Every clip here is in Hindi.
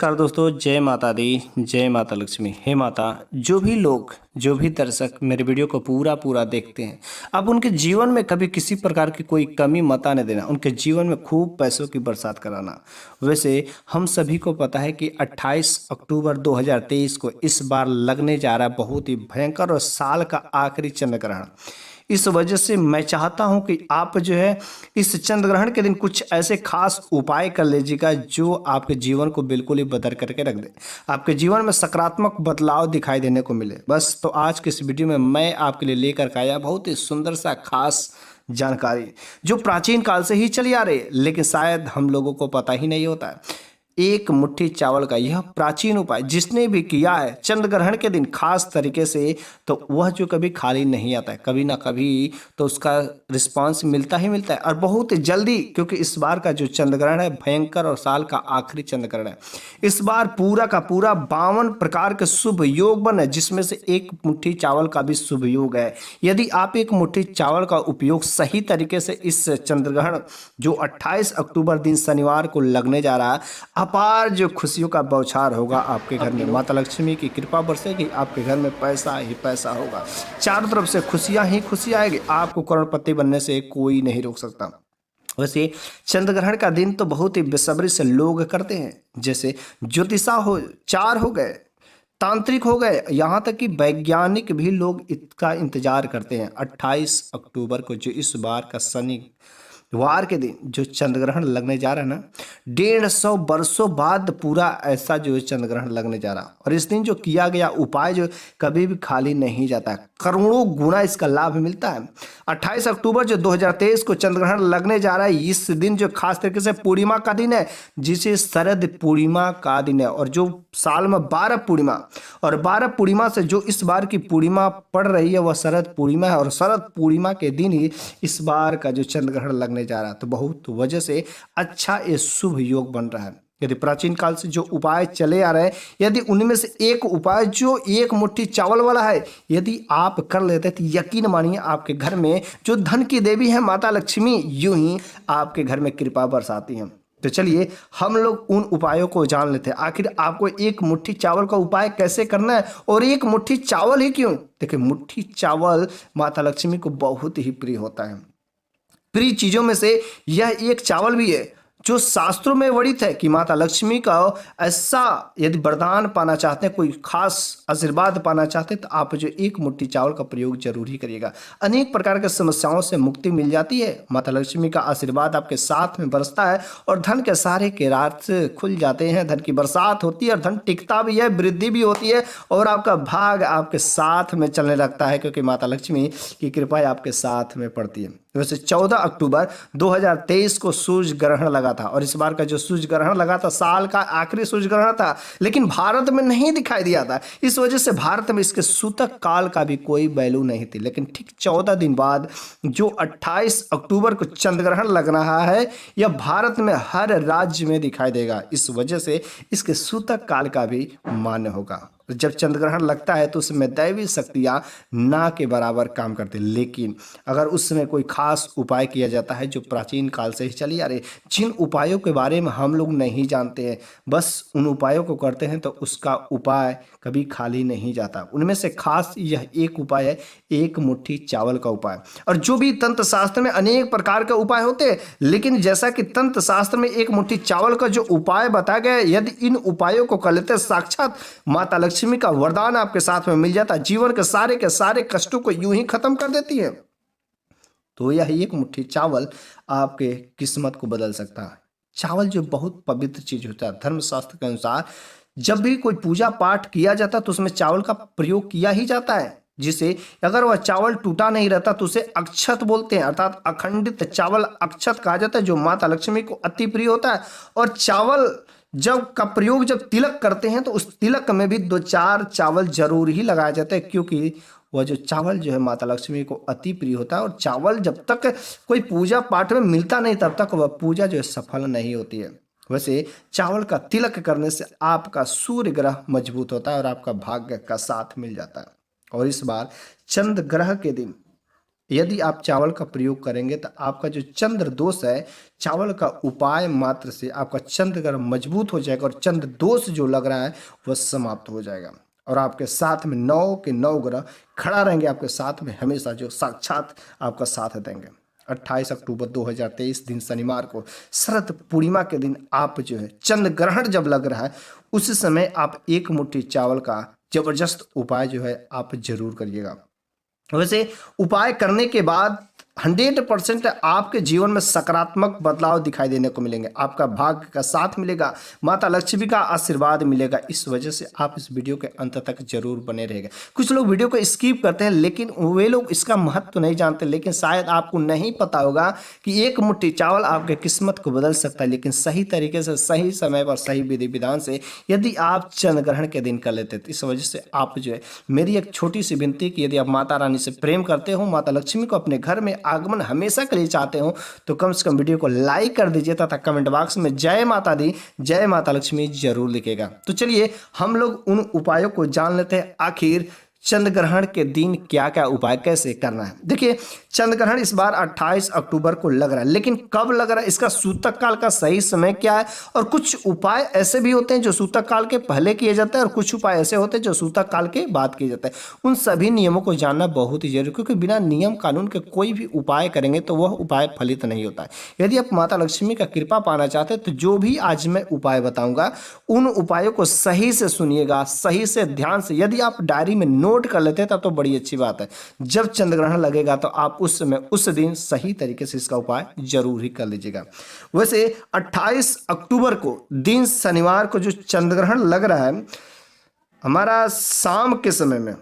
नमस्कार दोस्तों, जय माता दी, जय माता लक्ष्मी। हे माता, जो भी लोग, जो भी दर्शक मेरे वीडियो को पूरा पूरा देखते हैं, अब उनके जीवन में कभी किसी प्रकार की कोई कमी मत आने देना, उनके जीवन में खूब पैसों की बरसात कराना। वैसे हम सभी को पता है कि 28 अक्टूबर 2023 को इस बार लगने जा रहा है बहुत ही भयंकर और साल का आखिरी चंद्र ग्रहण। इस वजह से मैं चाहता हूं कि आप जो है इस चंद्र ग्रहण के दिन कुछ ऐसे खास उपाय कर लीजिएगा जो आपके जीवन को बिल्कुल ही बदल करके रख दे, आपके जीवन में सकारात्मक बदलाव दिखाई देने को मिले। बस तो आज के इस वीडियो में मैं आपके लिए लेकर के आया बहुत ही सुंदर सा खास जानकारी जो प्राचीन काल से ही चली आ रही है, लेकिन शायद हम लोगों को पता ही नहीं होता है। एक मुट्ठी चावल का यह प्राचीन उपाय जिसने भी किया है चंद्र ग्रहण के दिन खास तरीके से, तो वह जो कभी खाली नहीं आता है, कभी ना कभी तो उसका रिस्पांस मिलता ही मिलता है, और बहुत जल्दी, क्योंकि इस बार का जो चंद्र ग्रहण है भयंकर और साल का आखिरी चंद्र ग्रहण है। इस बार पूरा का पूरा 52 प्रकार के शुभ योग बन है, जिसमें से एक मुट्ठी चावल का भी शुभ योग है। यदि आप एक मुट्ठी चावल का उपयोग सही तरीके से इस चंद्र ग्रहण जो 28 अक्टूबर दिन शनिवार को लगने जा रहा है, अपार जो खुशियों का बौछार होगा आपके घर में, माता लक्ष्मी की कृपा बरसेगी, आपके घर में पैसा ही पैसा होगा, चारों तरफ से खुशियां ही खुशियां आएगी, आपको करोड़पति बनने से कोई नहीं रोक सकता। वैसे चंद्र ग्रहण का दिन तो बहुत ही बेसब्री से लोग करते हैं, जैसे ज्योतिषा हो, चार हो गए, तांत्रिक हो गए, यहाँ तक कि वैज्ञानिक भी लोग इसका इंतजार करते हैं। 28 अक्टूबर को जो इस बार का शनिवार के दिन जो चंद्र ग्रहण लगने जा रहा है ना, 150 वर्षों बाद पूरा ऐसा जो चंद्र ग्रहण लगने जा रहा, और इस दिन जो किया गया उपाय जो कभी भी खाली नहीं जाता, करोड़ों गुना इसका लाभ मिलता है। 28 अक्टूबर जो 2023 को चंद्र ग्रहण लगने जा रहा है, इस दिन जो खास तरीके से पूर्णिमा का दिन है, जिसे शरद पूर्णिमा का दिन है, और जो साल में 12 पूर्णिमा, और 12 पूर्णिमा से जो इस बार की पूर्णिमा पड़ रही है वह शरद पूर्णिमा है, और शरद पूर्णिमा के दिन ही इस बार का जो चंद्र ग्रहण लगने जा रहा है, तो बहुत वजह से अच्छा ये शुभ योग बन रहा है। यदि प्राचीन काल से जो उपाय चले आ रहे हैं, यदि उनमें से एक उपाय जो एक मुट्ठी चावल वाला है, यदि आप कर लेते हैं तो यकीन मानिए आपके घर में जो धन की देवी है माता लक्ष्मी यूं ही आपके घर में कृपा बरसाती हैं। तो चलिए हम लोग उन उपायों को जान लेते हैं। आखिर आपको एक मुट्ठी चावल का उपाय कैसे करना है, और एक मुट्ठी चावल ही क्यों? देखिए, मुट्ठी चावल माता लक्ष्मी को बहुत ही प्रिय होता है। प्रिय चीजों में से यह एक चावल भी है जो शास्त्रों में वर्णित है कि माता लक्ष्मी का ऐसा यदि वरदान पाना चाहते हैं, कोई खास आशीर्वाद पाना चाहते हैं, तो आप जो एक मुट्ठी चावल का प्रयोग जरूर ही करिएगा। अनेक प्रकार के समस्याओं से मुक्ति मिल जाती है, माता लक्ष्मी का आशीर्वाद आपके साथ में बरसता है, और धन के सारे के रास्ते खुल जाते हैं, धन की बरसात होती है, और धन टिकता भी है, वृद्धि भी होती है, और आपका भाग आपके साथ में चलने लगता है, क्योंकि माता लक्ष्मी की कृपा आपके साथ में पड़ती है। वैसे 14 अक्टूबर 2023 को सूर्य ग्रहण लगा था, और इस बार का जो सूर्य ग्रहण लगा था साल का आखिरी सूर्य ग्रहण था, लेकिन भारत में नहीं दिखाई दिया था। इस वजह से भारत में इसके सूतक काल का भी कोई वैल्यू नहीं थी। लेकिन ठीक 14 दिन बाद जो 28 अक्टूबर को चंद्र ग्रहण लग रहा है, यह भारत में हर राज्य में दिखाई देगा। इस वजह से इसके सूतक काल का भी मान्य होगा। जब चंद्र ग्रहण लगता है तो उसमें दैवी शक्तियां ना के बराबर काम करती है, लेकिन अगर उस समय कोई खास उपाय किया जाता है जो प्राचीन काल से ही चली आ रही, जिन उपायों के बारे में हम लोग नहीं जानते हैं, बस उन उपायों को करते हैं, तो उसका उपाय कभी खाली नहीं जाता। उनमें से खास यह एक उपाय है, एक मुट्ठी चावल का उपाय। और जो भी तंत्र शास्त्र में अनेक प्रकार के उपाय होते हैं, लेकिन जैसा कि तंत्र शास्त्र में एक मुट्ठी चावल का जो उपाय बताया गया है, यदि इन उपायों को कर लेते हैं, साक्षात माता लक्ष्मी का वरदान आपके साथ में मिल जाता है, जीवन के सारे कष्टों को यूं ही खत्म कर देती है। तो यह एक मुट्ठी चावल आपके किस्मत को बदल सकता है। चावल जो बहुत पवित्र चीज होता है, धर्मशास्त्र के अनुसार जब भी कोई पूजा पाठ किया जाता है तो उसमें चावल का प्रयोग किया ही जाता है, जिसे अगर वह चावल टूटा नहीं रहता तो उसे अक्षत बोलते हैं, अर्थात अखंडित चावल अक्षत कहा जाता है, जो माता लक्ष्मी को अति प्रिय होता है। और चावल जब का प्रयोग जब तिलक करते हैं तो उस तिलक में भी 2-4 चावल जरूर ही लगाए जाते हैं, क्योंकि वह जो चावल जो है माता लक्ष्मी को अति प्रिय होता है। और चावल जब तक कोई पूजा पाठ में मिलता नहीं तब तक वह पूजा जो है सफल नहीं होती है। वैसे चावल का तिलक करने से आपका सूर्य ग्रह मजबूत होता है और आपका भाग्य का साथ मिल जाता है। और इस बार चंद्र ग्रह के दिन यदि आप चावल का प्रयोग करेंगे तो आपका जो चंद्र दोष है, चावल का उपाय मात्र से आपका चंद्र ग्रह मजबूत हो जाएगा और चंद्र दोष जो लग रहा है वह समाप्त हो जाएगा और आपके साथ में 9 के 9 ग्रह खड़ा रहेंगे आपके साथ में हमेशा, जो साक्षात आपका साथ देंगे। 28 अक्टूबर 2023 दिन शनिवार को शरद पूर्णिमा के दिन आप जो है चंद्र ग्रहण जब लग रहा है उस समय आप एक मुट्ठी चावल का जबरदस्त उपाय जो है आप जरूर करिएगा। वैसे उपाय करने के बाद 100% आपके जीवन में सकारात्मक बदलाव दिखाई देने को मिलेंगे, आपका भाग्य का साथ मिलेगा, माता लक्ष्मी का आशीर्वाद मिलेगा। इस वजह से आप इस वीडियो के अंत तक जरूर बने रहेंगे। कुछ लोग वीडियो को स्किप करते हैं लेकिन वे लोग इसका महत्व नहीं जानते, लेकिन शायद आपको नहीं पता होगा कि एक मुट्ठी चावल आपके किस्मत को बदल सकता है, लेकिन सही तरीके से सही समय पर सही विधि विधान से यदि आप चंद्र ग्रहण के दिन कर लेते। तो इस वजह से आप जो है, मेरी एक छोटी सी विनती कि यदि आप माता रानी से प्रेम करते हो, माता लक्ष्मी को अपने घर में आगमन हमेशा के लिए चाहते हो, तो कम से कम वीडियो को लाइक कर दीजिए तथा कमेंट बॉक्स में जय माता दी जय माता लक्ष्मी जरूर लिखेगा। तो चलिए हम लोग उन उपायों को जान लेते हैं, आखिर चंद्र ग्रहण के दिन क्या क्या उपाय कैसे करना है। देखिए चंद्र ग्रहण इस बार 28 अक्टूबर को लग रहा है, लेकिन कब लग रहा है, इसका सूतक काल का सही समय क्या है, और कुछ उपाय ऐसे भी होते हैं जो सूतक काल के पहले किए जाते हैं और कुछ उपाय ऐसे होते हैं जो सूतक काल के बाद किए जाते हैं। उन सभी नियमों को जानना बहुत ही जरूरी, क्योंकि बिना नियम कानून के कोई भी उपाय करेंगे तो वह उपाय फलित नहीं होता है। यदि आप माता लक्ष्मी का कृपा पाना चाहते हैं तो जो भी आज मैं उपाय बताऊंगा उन उपायों को सही से सुनिएगा, सही से ध्यान से। यदि आप डायरी में नोट कर लेते हैं तब तो बड़ी अच्छी बात है। जब चंद्र ग्रहण लगेगा तो आप उस समय उस दिन सही तरीके से इसका उपाय जरूर ही कर लीजिएगा। वैसे 28 अक्टूबर को दिन शनिवार को जो चंद्र ग्रहण लग रहा है, हमारा शाम के समय में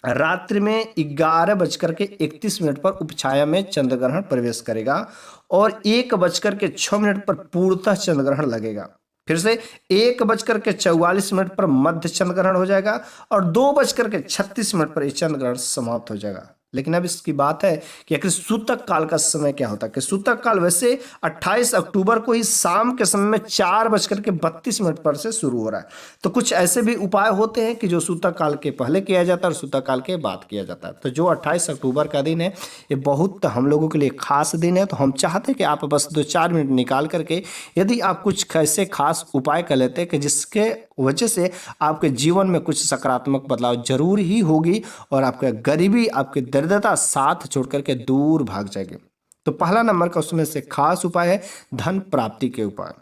रात्रि में 11:31 पर उपछाया में चंद्र ग्रहण प्रवेश करेगा और 1:06 पर पूर्णतः चंद्र ग्रहण लगेगा। फिर से 1:44 पर मध्य चंद्र ग्रहण हो जाएगा और 2:36 पर यह चंद्र ग्रहण समाप्त हो जाएगा। लेकिन अब इसकी बात है कि आखिर सूतक काल का समय क्या होता है। कि सूतक काल वैसे 28 अक्टूबर को ही शाम के समय में 4:32 पर से शुरू हो रहा है। तो कुछ ऐसे भी उपाय होते हैं कि जो सूतक काल के पहले किया जाता है और सूतक काल के बाद किया जाता है। तो जो 28 अक्टूबर का दिन है ये बहुत हम लोगों के लिए खास दिन है। तो हम चाहते हैं कि आप बस 2-4 मिनट निकाल करके यदि आप कुछ ऐसे खास उपाय कर लेते हैं कि जिसके वजह से आपके जीवन में कुछ सकारात्मक बदलाव जरूर ही होगी और आपका गरीबी, आपकी दरिद्रता साथ छोड़ करके दूर भाग जाएगी। तो पहला नंबर का उसमें से खास उपाय है धन प्राप्ति के उपाय।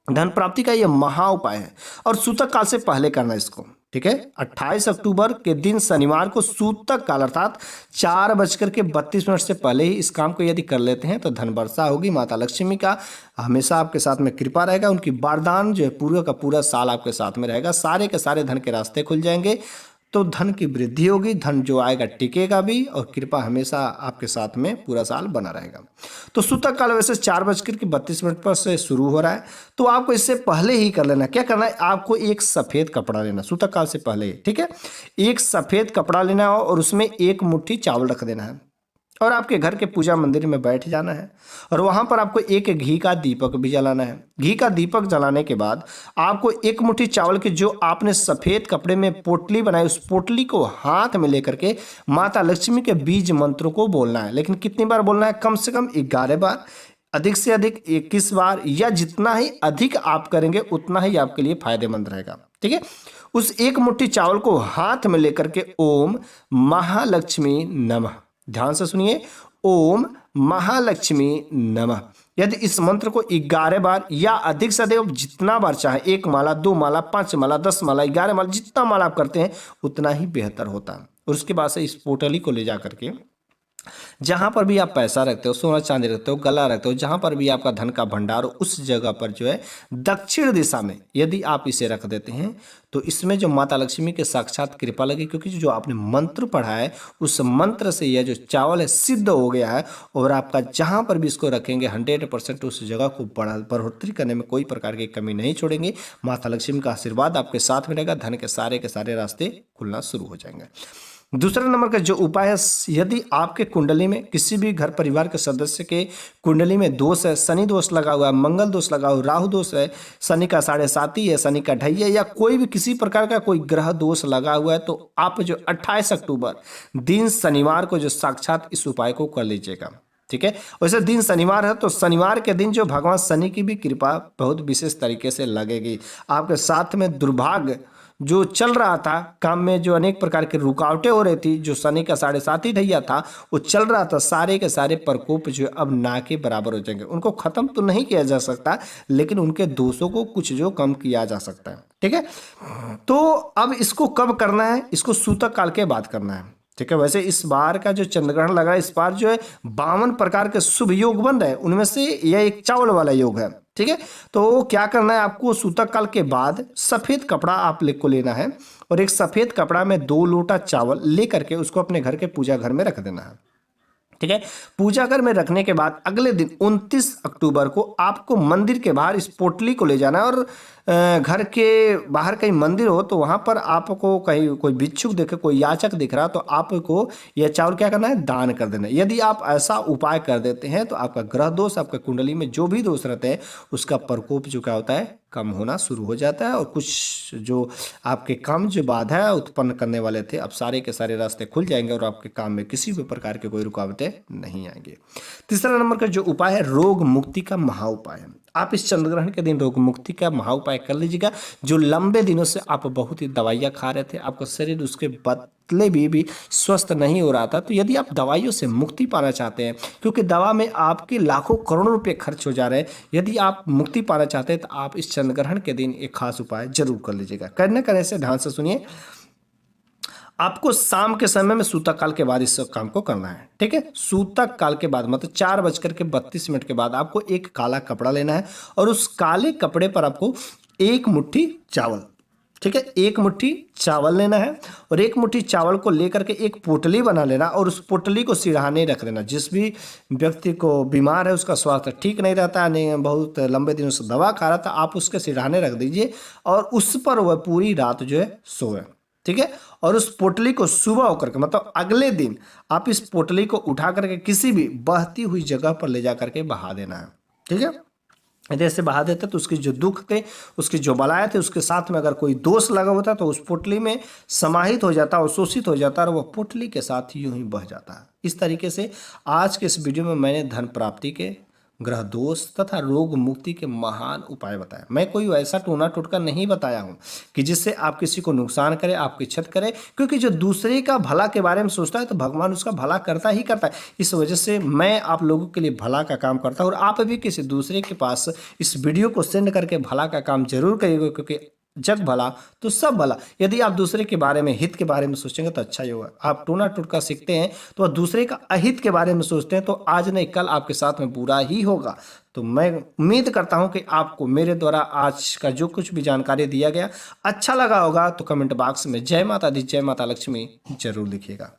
धन प्राप्ति का यह महा उपाय है और सूतक काल से पहले करना है इसको, ठीक है। 28 अक्टूबर के दिन शनिवार को सूतक काल अर्थात 4:32 से पहले ही इस काम को यदि कर लेते हैं तो धन वर्षा होगी। माता लक्ष्मी का हमेशा आपके साथ में कृपा रहेगा, उनकी वरदान जो है पूरा का पूरा साल आपके साथ में रहेगा। सारे के सारे धन के रास्ते खुल जाएंगे, तो धन की वृद्धि होगी, धन जो आएगा टिकेगा भी और कृपा हमेशा आपके साथ में पूरा साल बना रहेगा। तो सूतक काल वैसे 4:32 पर से शुरू हो रहा है, तो आपको इससे पहले ही कर लेना। क्या करना है, आपको एक सफ़ेद कपड़ा लेना सूतक काल से पहले ही, ठीक है। एक सफ़ेद कपड़ा लेना है और उसमें एक मुट्ठी चावल रख देना है और आपके घर के पूजा मंदिर में बैठ जाना है और वहाँ पर आपको एक घी का दीपक भी जलाना है। घी का दीपक जलाने के बाद आपको एक मुट्ठी चावल की जो आपने सफ़ेद कपड़े में पोटली बनाई उस पोटली को हाथ में लेकर के माता लक्ष्मी के बीज मंत्रों को बोलना है। लेकिन कितनी बार बोलना है, कम से कम 11 बार, अधिक से अधिक 21 बार, या जितना ही अधिक आप करेंगे उतना ही आपके लिए फायदेमंद रहेगा, ठीक है। उस एक मुट्ठी चावल को हाथ में लेकर के ओम महालक्ष्मी नमः, ध्यान से सुनिए, ओम महालक्ष्मी नमः। यदि इस मंत्र को 11 बार या अधिक से अधिक जितना बार चाहे, 1 माला 2 माला 5 माला 10 माला 11 माला, जितना माला आप करते हैं उतना ही बेहतर होता है। और उसके बाद से इस पोटली को ले जा करके जहाँ पर भी आप पैसा रखते हो, सोना चांदी रखते हो, गला रखते हो, जहाँ पर भी आपका धन का भंडार हो उस जगह पर जो है दक्षिण दिशा में यदि आप इसे रख देते हैं तो इसमें जो माता लक्ष्मी के साक्षात कृपा लगी, क्योंकि जो आपने मंत्र पढ़ा है उस मंत्र से यह जो चावल है सिद्ध हो गया है और आपका जहाँ पर भी इसको रखेंगे 100% उस जगह को बढ़ोतरी करने में कोई प्रकार की कमी नहीं छोड़ेंगे। माता लक्ष्मी का आशीर्वाद आपके साथ में रहेगा, धन के सारे रास्ते खुलना शुरू हो जाएंगे। दूसरा नंबर का जो उपाय है, यदि आपके कुंडली में किसी भी घर परिवार के सदस्य के कुंडली में दोष है, शनि दोष लगा हुआ है, मंगल दोष लगा हुआ है, राहु दोष है, शनि का 7.5 है, शनि का 2.5 है, या कोई भी किसी प्रकार का कोई ग्रह दोष लगा हुआ है, तो आप जो 28 अक्टूबर दिन शनिवार को जो साक्षात इस उपाय को कर लीजिएगा। ठीक है, वैसे दिन शनिवार है तो शनिवार के दिन जो भगवान शनि की भी कृपा बहुत विशेष तरीके से लगेगी। आपके साथ में दुर्भाग्य जो चल रहा था, काम में जो अनेक प्रकार की रुकावटें हो रही थी, जो शनि का 7.5 ढैया था वो चल रहा था, सारे के सारे प्रकोप जो अब ना के बराबर हो जाएंगे। उनको खत्म तो नहीं किया जा सकता, लेकिन उनके दोषों को कुछ जो कम किया जा सकता है। ठीक है, तो अब इसको कब करना है, इसको सूतक काल के बाद करना है। ठीक है, वैसे इस बार का जो चंद्रग्रहण लगा है, इस बार जो है 52 प्रकार के शुभ योग बन रहे हैं, उनमें से यह एक चावल वाला योग है। ठीक है, तो क्या करना है आपको, सूतक काल के बाद सफेद कपड़ा आप को लेना है और एक सफेद कपड़ा में 2 लोटा चावल लेकर के उसको अपने घर के पूजा घर में रख देना है। ठीक है, पूजा घर में रखने के बाद अगले दिन 29 अक्टूबर को आपको मंदिर के बाहर इस पोटली को ले जाना है, और घर के बाहर कहीं मंदिर हो तो वहां पर आपको कहीं कोई भिक्षुक दिखे, कोई याचक दिख रहा, तो आपको यह चावल क्या करना है, दान कर देना है। यदि आप ऐसा उपाय कर देते हैं तो आपका ग्रह दोष, आपका कुंडली में जो भी दोष रहते हैं, उसका प्रकोप जो क्या होता है, कम होना शुरू हो जाता है, और कुछ जो आपके काम जो बाधा उत्पन्न करने वाले थे, अब सारे के सारे रास्ते खुल जाएंगे और आपके काम में किसी भी प्रकार के कोई रुकावटें नहीं आएंगे। तीसरा नंबर का जो उपाय है, रोग मुक्ति का महा उपाय है। आप इस चंद्रग्रहण के दिन रोग मुक्ति का महा उपाय कर लीजिएगा। जो लंबे दिनों से आप बहुत ही दवाइयाँ खा रहे थे, आपका शरीर उसके बदले भी स्वस्थ नहीं हो रहा था, तो यदि आप दवाइयों से मुक्ति पाना चाहते हैं, क्योंकि दवा में आपके लाखों करोड़ों रुपए खर्च हो जा रहे हैं, यदि आप मुक्ति पाना चाहते हैं तो आप इस चंद्रग्रहण के दिन एक खास उपाय जरूर कर लीजिएगा। करने से ध्यान से सुनिए, आपको शाम के समय में सूतक काल के बाद इस काम को करना है। ठीक है, सूतक काल के बाद मतलब 4:32 के बाद आपको एक काला कपड़ा लेना है, और उस काले कपड़े पर आपको 1 मुट्ठी चावल, ठीक है, 1 मुट्ठी चावल लेना है, और 1 मुट्ठी चावल को लेकर के एक पोटली बना लेना, और उस पोटली को सिरहाने रख देना। जिस भी व्यक्ति को बीमार है, उसका स्वास्थ्य ठीक नहीं रहता है, नहीं बहुत लंबे दिनों से दवा खा रहा था, आप उसके सिरहाने रख दीजिए और उस पर वह पूरी रात जो है सोए। ठीक है, और उस पोटली को सुबह होकर के मतलब अगले दिन आप इस पोटली को उठा करके किसी भी बहती हुई जगह पर ले जा करके बहा देना है। ठीक है, यदि ऐसे बहा देते तो उसके जो दुख थे, उसके जो बलाए थे, उसके साथ में अगर कोई दोष लगा होता तो उस पोटली में समाहित हो जाता, अवशोषित हो जाता, और वह पोटली के साथ यूं ही बह जाता है। इस तरीके से आज के इस वीडियो में मैंने धन प्राप्ति के, ग्रह दोष तथा रोग मुक्ति के महान उपाय बताया। मैं कोई ऐसा टोना टोटका नहीं बताया हूं कि जिससे आप किसी को नुकसान करे, आपकी क्षति करे, क्योंकि जो दूसरे का भला के बारे में सोचता है तो भगवान उसका भला करता ही करता है। इस वजह से मैं आप लोगों के लिए भला का काम करता हूं, और आप भी किसी दूसरे के पास इस वीडियो को सेंड करके भला का काम जरूर करिएगा, क्योंकि जग भला तो सब भला। यदि आप दूसरे के बारे में, हित के बारे में सोचेंगे तो अच्छा ही होगा। आप टोना टोटका सीखते हैं तो वह दूसरे का अहित के बारे में सोचते हैं, तो आज नहीं कल आपके साथ में बुरा ही होगा। तो मैं उम्मीद करता हूं कि आपको मेरे द्वारा आज का जो कुछ भी जानकारी दिया गया अच्छा लगा होगा, तो कमेंट बॉक्स में जय माता दी, जय माता लक्ष्मी जरूर लिखिएगा।